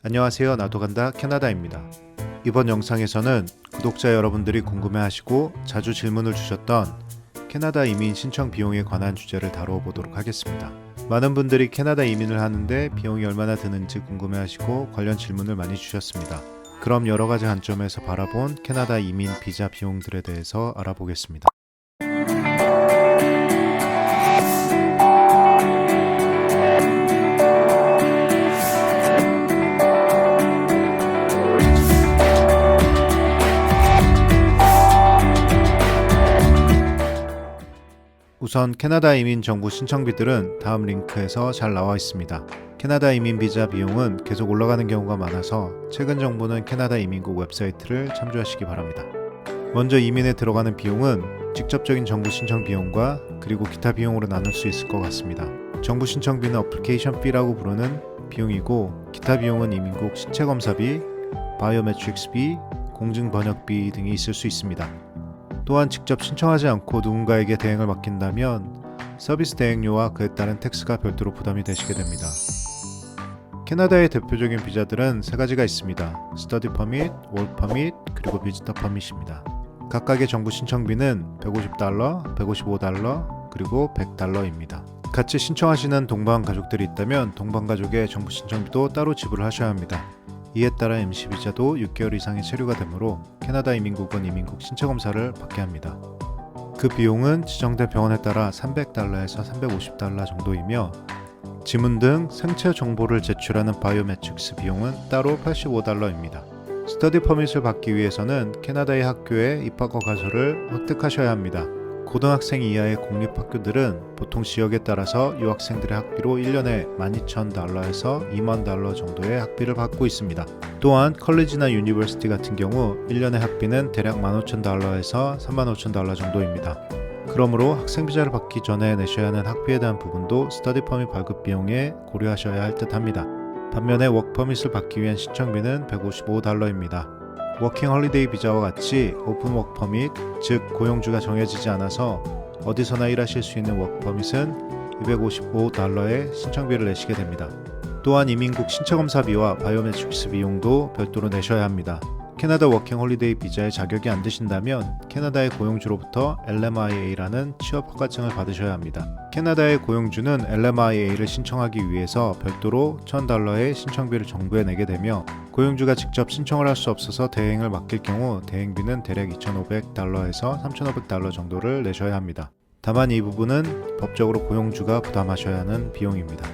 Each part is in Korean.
안녕하세요. 나도 간다 캐나다입니다. 이번 영상에서는 구독자 여러분들이 궁금해하시고 자주 질문을 주셨던 캐나다 이민 신청 비용에 관한 주제를 다루어 보도록 하겠습니다. 많은 분들이 캐나다 이민을 하는데 비용이 얼마나 드는지 궁금해하시고 관련 질문을 많이 주셨습니다. 그럼 여러 가지 관점에서 바라본 캐나다 이민 비자 비용들에 대해서 알아보겠습니다. 우선 캐나다 이민 정부 신청비들은 다음 링크에서 잘 나와 있습니다. 캐나다 이민 비자 비용은 계속 올라가는 경우가 많아서 최근 정보는 캐나다 이민국 웹사이트를 참조하시기 바랍니다. 먼저 이민에 들어가는 비용은 직접적인 정부 신청 비용과 그리고 기타 비용으로 나눌 수 있을 것 같습니다. 정부 신청비는 어플리케이션 피라고 부르는 비용이고 기타 비용은 이민국 신체검사비, 바이오메트릭스비, 공증번역비 등이 있을 수 있습니다. 또한 직접 신청하지 않고 누군가에게 대행을 맡긴다면 서비스 대행료와 그에 따른 텍스가 별도로 부담이 되시게 됩니다. 캐나다의 대표적인 비자들은 세 가지가 있습니다. 스터디 퍼밋, 워크 퍼밋, 그리고 비지터 퍼밋입니다. 각각의 정부 신청비는 $150, $155, 그리고 $100입니다. 같이 신청하시는 동반 가족들이 있다면 동반 가족의 정부 신청비도 따로 지불을 하셔야 합니다. 이에 따라 MC 비자도 6개월 이상의 체류가 되므로 캐나다 이민국은 이민국 신체 검사를 받게 합니다. 그 비용은 지정된 병원에 따라 $300에서 $350 정도이며 지문 등 생체 정보를 제출하는 바이오메트릭스 비용은 따로 $85입니다. 스터디 퍼밋을 받기 위해서는 캐나다의 학교에 입학허 가서를 획득하셔야 합니다. 고등학생 이하의 공립학교들은 보통 지역에 따라서 유학생들의 학비로 1년에 $12,000에서 $20,000 정도의 학비를 받고 있습니다. 또한 컬리지나 유니버시티 같은 경우 1년의 학비는 대략 $15,000에서 $35,000 정도입니다. 그러므로 학생 비자를 받기 전에 내셔야 하는 학비에 대한 부분도 스터디 퍼밋 발급 비용에 고려하셔야 할 듯 합니다. 반면에 워크 퍼밋을 받기 위한 신청비는 $155입니다. 워킹 홀리데이 비자와 같이 오픈 워크 퍼밋, 즉 고용주가 정해지지 않아서 어디서나 일하실 수 있는 워크 퍼밋은 $255의 신청비를 내시게 됩니다. 또한 이민국 신체검사비와 바이오메트릭스 비용도 별도로 내셔야 합니다. 캐나다 워킹 홀리데이 비자에 자격이 안 되신다면 캐나다의 고용주로부터 LMIA라는 취업 허가증을 받으셔야 합니다. 캐나다의 고용주는 LMIA를 신청하기 위해서 별도로 $1,000의 신청비를 정부에 내게 되며 고용주가 직접 신청을 할 수 없어서 대행을 맡길 경우 대행비는 대략 $2,500에서 $3,500 정도를 내셔야 합니다. 다만 이 부분은 법적으로 고용주가 부담하셔야 하는 비용입니다.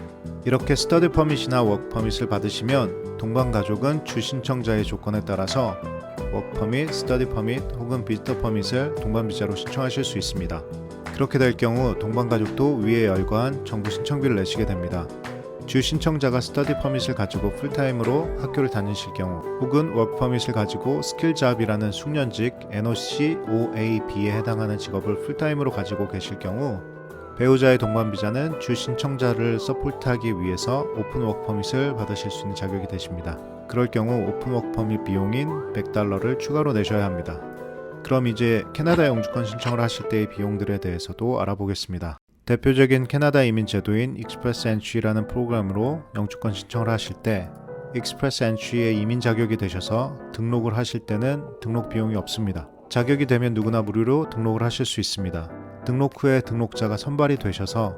이렇게 스터디 퍼밋이나 워크 퍼밋을 받으시면 동반 가족은 주 신청자의 조건에 따라서 워크 퍼밋, 스터디 퍼밋 혹은 비지터 퍼밋을 동반 비자로 신청하실 수 있습니다. 그렇게 될 경우 동반 가족도 위에 열거한 정부 신청비를 내시게 됩니다. 주 신청자가 스터디 퍼밋을 가지고 풀타임으로 학교를 다니실 경우 혹은 워크 퍼밋을 가지고 스킬 잡이라는 숙련직 NOC OAB에 해당하는 직업을 풀타임으로 가지고 계실 경우 배우자의 동반 비자는 주 신청자를 서포트하기 위해서 오픈 워크 퍼밋을 받으실 수 있는 자격이 되십니다. 그럴 경우 오픈 워크 퍼밋 비용인 $100를 추가로 내셔야 합니다. 그럼 이제 캐나다 영주권 신청을 하실 때의 비용들에 대해서도 알아보겠습니다. 대표적인 캐나다 이민 제도인 익스프레스 엔트리라는 프로그램으로 영주권 신청을 하실 때 익스프레스 엔트리의 이민 자격이 되셔서 등록을 하실 때는 등록 비용이 없습니다. 자격이 되면 누구나 무료로 등록을 하실 수 있습니다. 등록 후에 등록자가 선발이 되셔서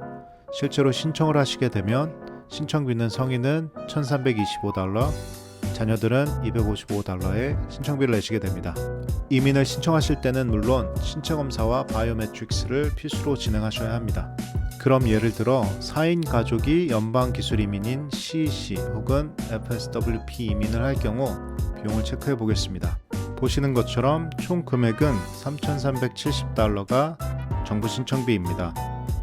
실제로 신청을 하시게 되면 신청비는 성인은 $1,325, 자녀들은 $255의 신청비를 내시게 됩니다. 이민을 신청하실 때는 물론 신체검사와 바이오메트릭스를 필수로 진행하셔야 합니다. 그럼 예를 들어 4인 가족이 연방기술 이민인 CEC 혹은 FSWP 이민을 할 경우 비용을 체크해 보겠습니다. 보시는 것처럼 총 금액은 $3,370가 정부 신청비입니다.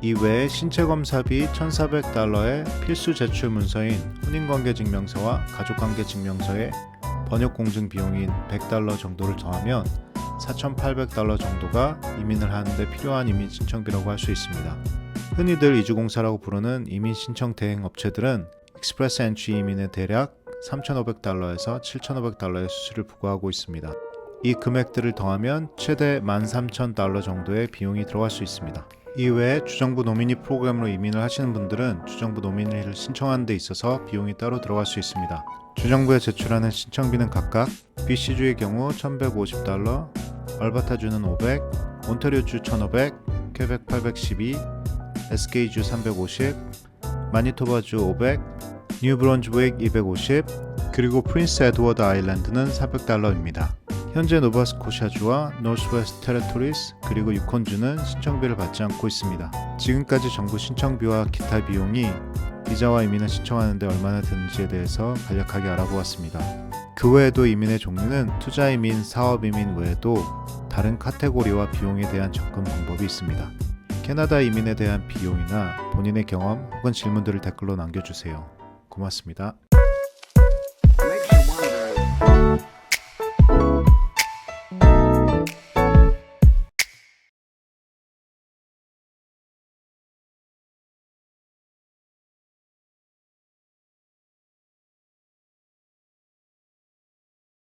이외에 신체검사비 $1,400의 필수 제출 문서인 혼인관계증명서와 가족관계증명서에 번역공증 비용인 $100 정도를 더하면 $4,800 정도가 이민을 하는데 필요한 이민 신청비라고 할 수 있습니다. 흔히들 이주공사라고 부르는 이민 신청 대행 업체들은 익스프레스 엔트리 이민에 대략 $3,500에서 $7,500의 수수료를 부과하고 있습니다. 이 금액들을 더하면 최대 $13,000 정도의 비용이 들어갈 수 있습니다. 이외에 주정부 노미니 프로그램으로 이민을 하시는 분들은 주정부 노미니를 신청하는 데 있어서 비용이 따로 들어갈 수 있습니다. 주정부에 제출하는 신청비는 각각 BC주의 경우 $1,150, 알버타주는 $500, 온타리오주 $1,500, 퀘벡 $812, SK주 $350, 마니토바주 $500, 뉴브런즈윅 $250, 그리고 프린스 에드워드 아일랜드는 $400입니다. 현재 노바스코샤주와 노스웨스트 테리토리스 그리고 유콘주는 신청비를 받지 않고 있습니다. 지금까지 정부 신청비와 기타 비용이 비자와 이민을 신청하는 데 얼마나 드는지에 대해서 간략하게 알아보았습니다. 그 외에도 이민의 종류는 투자 이민, 사업 이민 외에도 다른 카테고리와 비용에 대한 접근 방법이 있습니다. 캐나다 이민에 대한 비용이나 본인의 경험 혹은 질문들을 댓글로 남겨주세요. 고맙습니다.